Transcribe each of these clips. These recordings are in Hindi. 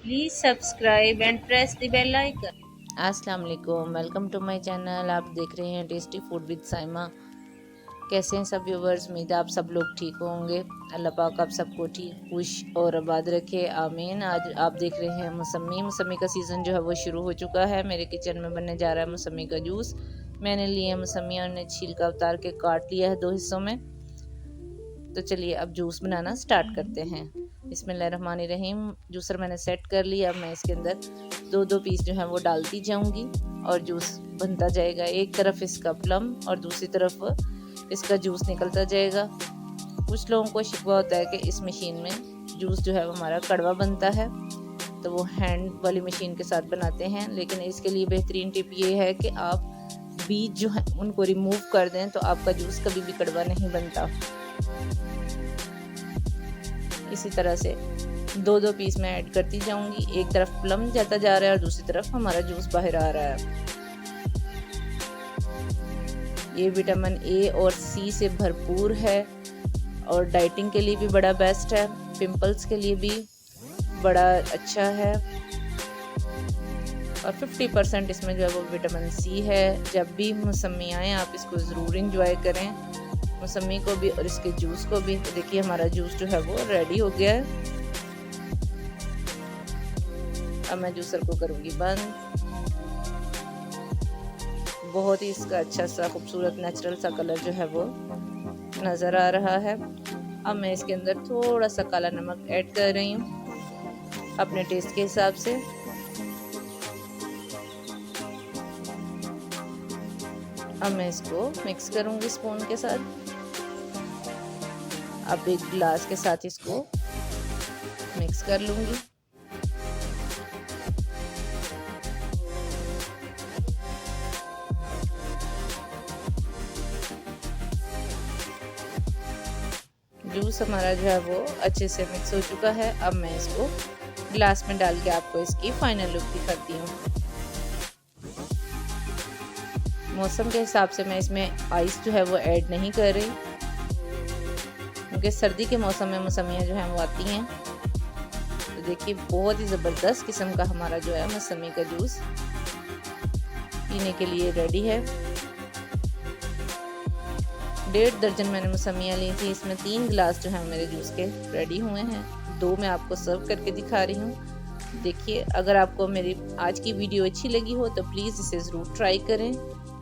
Please subscribe and press the bell icon. अस्सलाम वालेकुम, वेलकम टू माय चैनल। आप देख रहे हैं टेस्टी फूड विद साइमा। कैसे हैं सब व्यूवर्स? उम्मीद है आप सब लोग ठीक होंगे। अल्लाह पाक आप सबको ठीक, खुश और आबाद रखे, आमीन। आज आप देख रहे हैं मौसमी का सीज़न जो है वो शुरू हो चुका है। मेरे किचन में बनने जा रहा है मौसमी का जूस। मैंने लिए मौसमियाँ, उन्हें छीलका उतार के काट लिया है 2 हिस्सों में। तो चलिए अब जूस बनाना स्टार्ट करते हैं। बिस्मिल्लाहिर्रहमानिर्रहीम। जूसर मैंने सेट कर लिया। अब मैं इसके अंदर 2-2 पीस जो है वो डालती जाऊंगी और जूस बनता जाएगा। एक तरफ इसका प्लम और दूसरी तरफ इसका जूस निकलता जाएगा। कुछ लोगों को शिकवा होता है कि इस मशीन में जूस जो है वो हमारा कड़वा बनता है, तो वो हैंड वाली मशीन के साथ बनाते हैं। लेकिन इसके लिए बेहतरीन टिप ये है कि आप बीज जो है उनको रिमूव कर दें, तो आपका जूस कभी भी कड़वा नहीं बनता। इसी तरह से 2-2 पीस मैं ऐड करती जाऊंगी। एक तरफ प्लम जाता जा रहा है और दूसरी तरफ हमारा जूस बाहर आ रहा है। ये विटामिन ए और सी से भरपूर है और डाइटिंग के लिए भी बड़ा बेस्ट है, पिंपल्स के लिए भी बड़ा अच्छा है। और 50% इसमें जो है वो विटामिन सी है। जब भी मौसमी आए आप इसको ज़रूर इंजॉय करें, मौसमी को भी और इसके जूस को भी। तो देखिए हमारा जूस जो है वो रेडी हो गया है। अब मैं जूसर को करूँगी बंद। बहुत ही इसका अच्छा सा खूबसूरत नेचुरल सा कलर जो है वो नज़र आ रहा है। अब मैं इसके अंदर थोड़ा सा काला नमक ऐड कर रही हूँ अपने टेस्ट के हिसाब से। अब मैं इसको मिक्स करूँगी स्पून के साथ। अब एक गिलास के साथ इसको मिक्स कर लूँगी। जूस हमारा जो है वो अच्छे से मिक्स हो चुका है। अब मैं इसको गिलास में डाल के आपको इसकी फाइनल लुक दिखाती हूँ। मौसम के हिसाब से मैं इसमें आइस जो है वो ऐड नहीं कर रही, क्योंकि सर्दी के मौसम में मौसमियाँ जो हैं वो आती हैं। तो देखिए बहुत ही ज़बरदस्त किस्म का हमारा जो है मौसमी का जूस पीने के लिए रेडी है। 1.5 दर्जन मैंने मौसमियाँ ली थी। इसमें 3 गिलास जो है मेरे जूस के रेडी हुए हैं। 2 मैं आपको सर्व करके दिखा रही हूँ। देखिए अगर आपको मेरी आज की वीडियो अच्छी लगी हो तो प्लीज़ इसे ज़रूर ट्राई करें,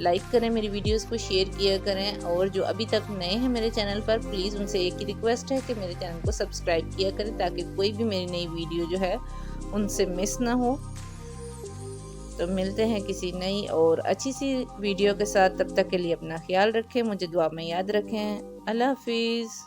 लाइक करें, मेरी वीडियोस को शेयर किया करें। और जो अभी तक नए हैं मेरे चैनल पर, प्लीज़ उनसे एक ही रिक्वेस्ट है कि मेरे चैनल को सब्सक्राइब किया करें, ताकि कोई भी मेरी नई वीडियो जो है उनसे मिस ना हो। तो मिलते हैं किसी नई और अच्छी सी वीडियो के साथ। तब तक के लिए अपना ख्याल रखें, मुझे दुआ में याद रखें। अल्लाह हाफिज़।